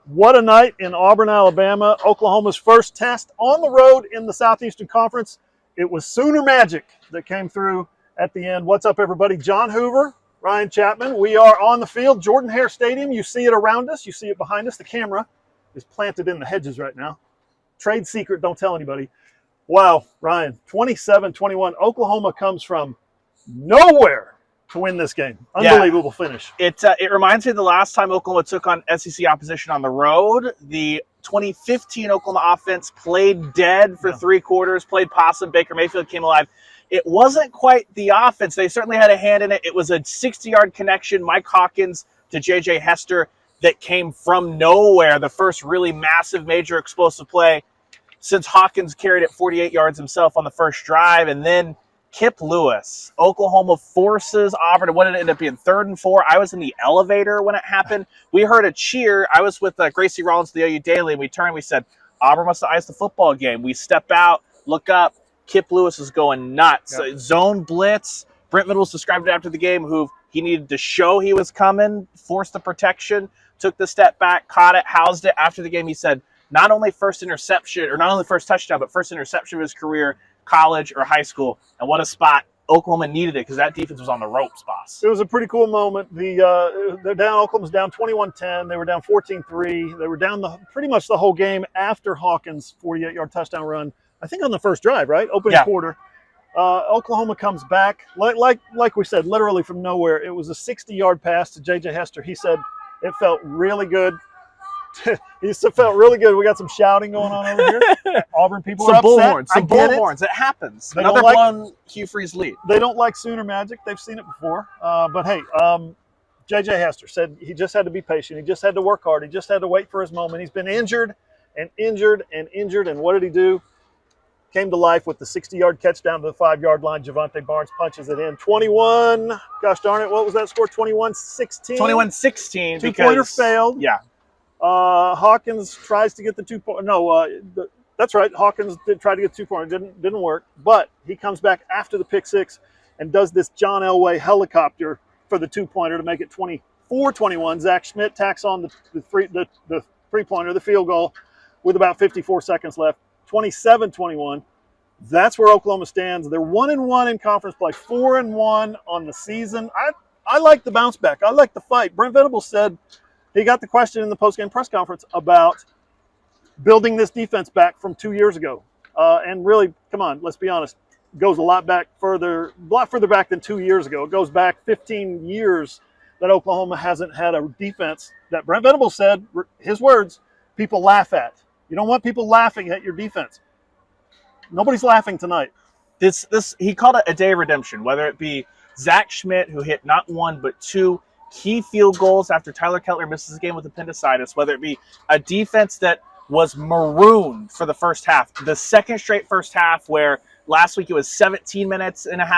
What a night in Auburn, Alabama. Oklahoma's first test on the road in the Southeastern Conference. It was Sooner magic that came through at the end. What's up, everybody? John Hoover, Ryan Chapman. We are on the field, Jordan-Hare Stadium. You see it around us. You see it behind us. The camera is planted in the hedges right now. Trade secret, don't tell anybody. Wow, Ryan, 27-21. Oklahoma comes from nowhere to win this game. Unbelievable finish. It reminds me of the last time Oklahoma took on SEC opposition on the road. The 2015 Oklahoma offense played dead for 3 quarters, played possum. Baker Mayfield came alive. It wasn't quite the offense. They certainly had a hand in it. It was a 60-yard connection, Mike Hawkins to J.J. Hester, that came from nowhere. The first really massive, major explosive play since Hawkins carried it 48 yards himself on the first drive. And then Kip Lewis. Oklahoma forces Auburn. What did it end up being? 3rd and 4. I was in the elevator when it happened. We heard a cheer. I was with Gracie Rollins of the OU Daily, and we turned. We said, Auburn must have iced the football game. We step out, look up. Kip Lewis is going nuts. Yep. Zone blitz. Brent Middles described it after the game, who he needed to show he was coming, forced the protection, took the step back, caught it, housed it. After the game, he said, not only first touchdown, but first interception of his career, college or high school. And what a spot. Oklahoma needed it because that defense was on the ropes, boss. It was a pretty cool moment. They're down. Oklahoma's down 21-10. They were down 14-3. They were down pretty much the whole game after Hawkins' 48-yard touchdown run. I think on the first drive, right? Opening quarter. Oklahoma comes back. Like we said, literally from nowhere. It was a 60-yard pass to J.J. Hester. He said it felt really good. He felt really good. We got some shouting going on over here. Auburn people are upset. Some bullhorns. It happens. Another blown Hugh Freeze lead. They don't like Sooner magic. They've seen it before. But hey, J.J. Hester said he just had to be patient. He just had to work hard. He just had to wait for his moment. He's been injured. And what did he do? Came to life with the 60-yard catch down to the 5-yard line. Javante Barnes punches it in. 21. Gosh darn it. What was that score? 21-16? 21-16. Two-pointer failed. Yeah. Hawkins tries to get the 2-point. No, that's right. Hawkins did try to get 2-pointer. Didn't work. But he comes back after the pick six and does this John Elway helicopter for the 2-pointer to make it 24-21. Zach Schmidt tacks on the 3-pointer, the field goal, with about 54 seconds left. 27-21. That's where Oklahoma stands. They're 1-1 in conference play, 4-1 on the season. I like the bounce back. I like the fight. Brent Venables said he got the question in the postgame press conference about building this defense back from 2 years ago. And really, come on, let's be honest, goes a lot further back than 2 years ago. It goes back 15 years that Oklahoma hasn't had a defense that Brent Venables said, his words, people laugh at. You don't want people laughing at your defense. Nobody's laughing tonight. He called it a day of redemption, whether it be Zach Schmidt, who hit not 1 but 2 key field goals after Tyler Kettler misses the game with appendicitis, whether it be a defense that was marooned for the first half, the second straight first half where last week it was 17.5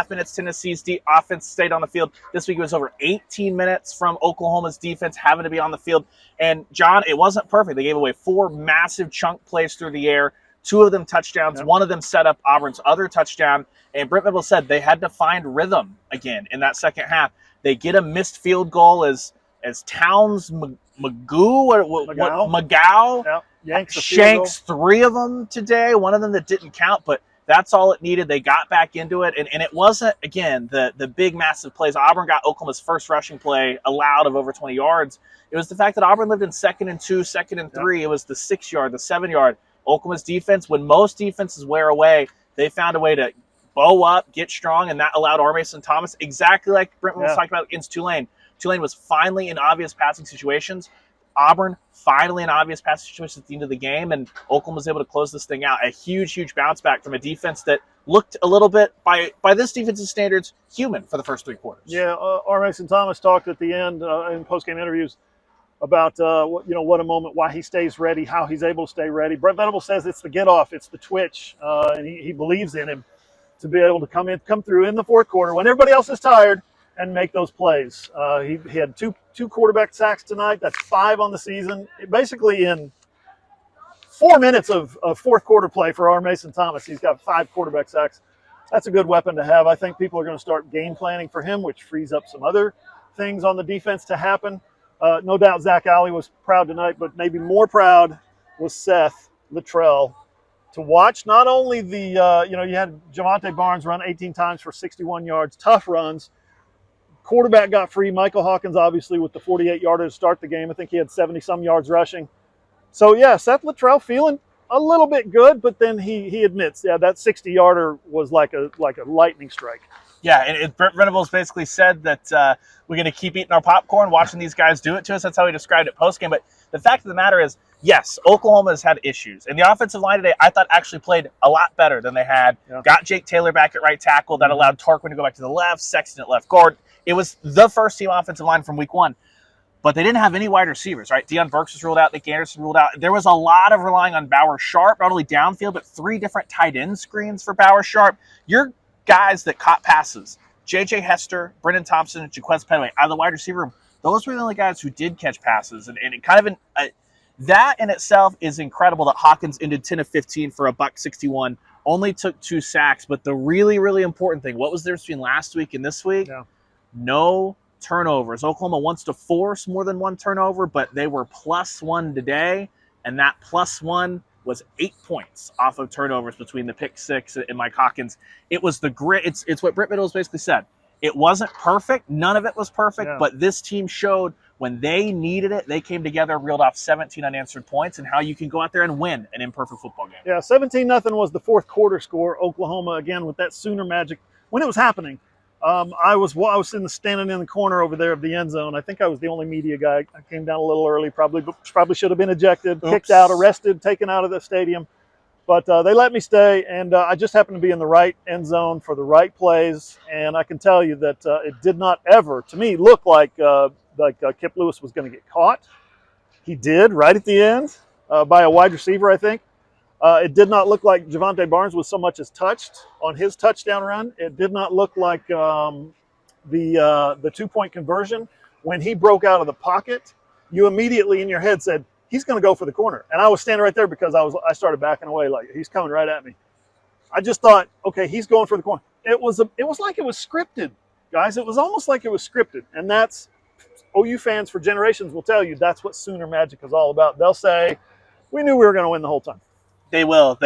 minutes Tennessee's offense stayed on the field. This week it was over 18 minutes from Oklahoma's defense having to be on the field. And, John, it wasn't perfect. They gave away 4 massive chunk plays through the air, 2 of them touchdowns. Yep. One of them set up Auburn's other touchdown. And Brent Venables said they had to find rhythm again in that second half. They get a missed field goal as Towns Magau shanks 3 of them today. One of them that didn't count, but that's all it needed. They got back into it, and it wasn't, again, the big, massive plays. Auburn got Oklahoma's first rushing play allowed of over 20 yards. It was the fact that Auburn lived in 2nd and 2, 2nd and 3. It was the 6-yard, the 7-yard. Oklahoma's defense, when most defenses wear away, they found a way to bow up, get strong, and that allowed R. Mason Thomas, exactly like Brent was talking about against Tulane. Tulane was finally in obvious passing situations. Auburn finally in obvious passing situations at the end of the game, and Oklahoma was able to close this thing out. A huge, huge bounce back from a defense that looked a little bit, by this defense's standards, human for the first 3 quarters. Yeah, R. Mason Thomas talked at the end in post-game interviews about what a moment, why he stays ready, how he's able to stay ready. Brent Venables says it's the get-off, it's the twitch, and he believes in him to be able to come through in the fourth quarter when everybody else is tired and make those plays. He had two quarterback sacks tonight. That's 5 on the season. Basically in 4 minutes of fourth quarter play for R. Mason Thomas, he's got 5 quarterback sacks. That's a good weapon to have. I think people are going to start game planning for him, which frees up some other things on the defense to happen. No doubt Zach Alley was proud tonight, but maybe more proud was Seth Littrell to watch not only the, you had Javonte Barnes run 18 times for 61 yards, tough runs. Quarterback got free. Michael Hawkins, obviously, with the 48-yarder to start the game. I think he had 70-some yards rushing. So, yeah, Seth Littrell feeling a little bit good, but then he admits, that 60-yarder was like a lightning strike. Yeah, and Brent Venables basically said that we're going to keep eating our popcorn, watching these guys do it to us. That's how he described it postgame. But the fact of the matter is, yes, Oklahoma has had issues. And the offensive line today, I thought, actually played a lot better than they had. Yeah. Got Jake Taylor back at right tackle. That allowed Tarquin to go back to the left, Sexton at left guard. It was the first-team offensive line from week one. But they didn't have any wide receivers, right? Deion Burks was ruled out. Nick Anderson ruled out. There was a lot of relying on Bauer Sharp, not only downfield, but 3 different tight end screens for Bauer Sharp. Your guys that caught passes, J.J. Hester, Brendan Thompson, and Jaquez Petaway, out of the wide receiver room, those were the only guys who did catch passes. And it kind of that in itself is incredible that Hawkins ended 10 of 15 for $161, only took 2 sacks. But the really, really important thing, what was the difference between last week and this week? Yeah. No turnovers. Oklahoma wants to force more than 1 turnover, but they were +1 today, and that +1 was 8 points off of turnovers between the pick 6 and Mike Hawkins. It was the grit. It's what Britt Middles basically said. It wasn't perfect. None of it was perfect, but this team showed when they needed it, they came together, reeled off 17 unanswered points, and how you can go out there and win an imperfect football game. Yeah, 17-0 was the fourth quarter score. Oklahoma, again, with that Sooner magic. When it was happening, I was standing in the corner over there of the end zone. I think I was the only media guy. I came down a little early, probably should have been ejected, kicked out, arrested, taken out of the stadium. But they let me stay, and I just happened to be in the right end zone for the right plays. And I can tell you that it did not ever, to me, look like Kip Lewis was going to get caught. He did right at the end by a wide receiver, I think. It did not look like Javonte Barnes was so much as touched on his touchdown run. It did not look like the 2-point conversion. When he broke out of the pocket, you immediately in your head said, he's going to go for the corner. And I was standing right there because I started backing away like he's coming right at me. I just thought, okay, he's going for the corner. It was like it was scripted, guys. It was almost like it was scripted. And that's, OU fans for generations will tell you that's what Sooner Magic is all about. They'll say, we knew we were going to win the whole time. They will.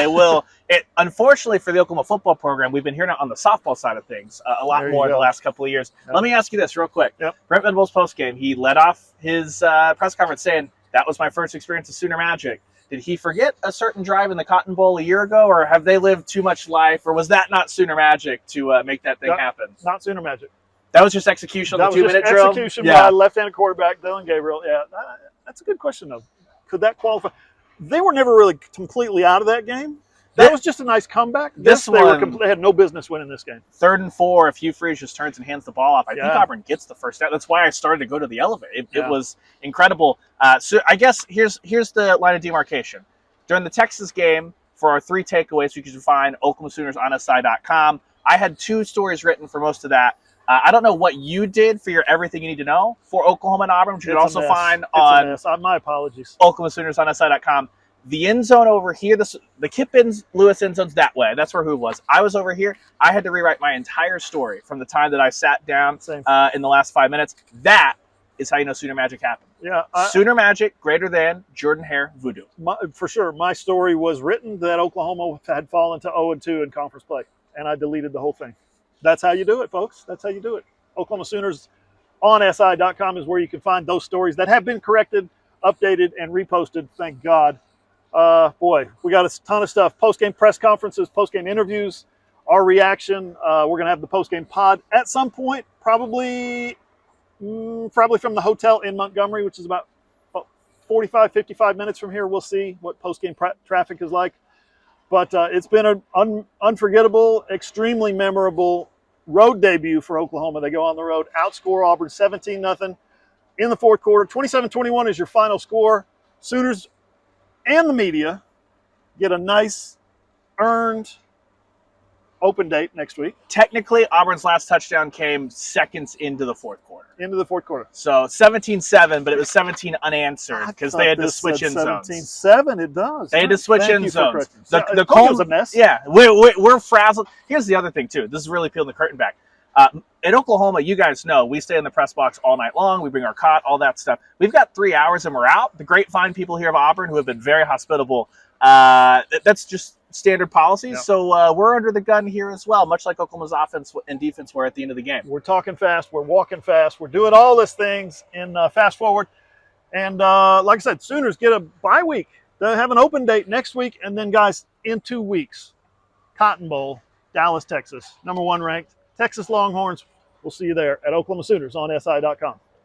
Unfortunately for the Oklahoma football program, we've been hearing it on the softball side of things a lot more in the last couple of years. Yep. Let me ask you this real quick. Yep. Brent Venables postgame, he led off his press conference saying, that was my first experience of Sooner Magic. Did he forget a certain drive in the Cotton Bowl a year ago, or have they lived too much life, or was that not Sooner Magic to make that thing happen? Not Sooner Magic. That was just execution on the 2-minute drill? Execution by left-handed quarterback, Dylan Gabriel. Yeah, that's a good question, though. Could that qualify? They were never really completely out of that game. That was just a nice comeback. They had no business winning this game. 3rd and 4, if Hugh Freeze just turns and hands the ball off, I think Auburn gets the first down. That's why I started to go to the elevator. It was incredible. So I guess here's the line of demarcation. During the Texas game, for our 3 takeaways, you can find OklahomaSoonersOnSI.com. I had 2 stories written for most of that. I don't know what you did for your everything you need to know for Oklahoma and Auburn, which you can also find on my apologies. OklahomaSoonersOnSI.com. The end zone over here, the Kip Lewis end zone's that way. That's where Hoover was. I was over here. I had to rewrite my entire story from the time that I sat down in the last 5 minutes. That is how you know Sooner Magic happened. Yeah, Sooner Magic greater than Jordan-Hare voodoo. For sure. My story was written that Oklahoma had fallen to 0-2 in conference play, and I deleted the whole thing. That's how you do it, folks. That's how you do it. Oklahoma Sooners on SI.com is where you can find those stories that have been corrected, updated, and reposted. Thank God. Boy, we got a ton of stuff. Post-game press conferences, post-game interviews, our reaction. We're going to have the post-game pod at some point, probably from the hotel in Montgomery, which is about 45, 55 minutes from here. We'll see what post-game traffic is like. But it's been an unforgettable, extremely memorable road debut for Oklahoma. They go on the road, outscore Auburn 17-0 in the fourth quarter. 27-21 is your final score. Sooners and the media get a nice, earned open date next week. Technically, Auburn's last touchdown came seconds into the fourth quarter. So 17-7, but it was 17 unanswered because they had to switch end zones. 17-7, it does. They had to switch end zones. The call was a mess. Yeah, we're frazzled. Here's the other thing, too. This is really peeling the curtain back. In Oklahoma, you guys know we stay in the press box all night long. We bring our cot, all that stuff. We've got 3 hours and we're out. The great fine people here of Auburn who have been very hospitable. That's just standard policies. Yep. So we're under the gun here as well, much like Oklahoma's offense and defense were at the end of the game. We're talking fast. We're walking fast. We're doing all these things in fast forward. And like I said, Sooners get a bye week. They have an open date next week. And then, guys, in 2 weeks, Cotton Bowl, Dallas, Texas, #1 ranked. Texas Longhorns. We'll see you there at Oklahoma Sooners on SI.com.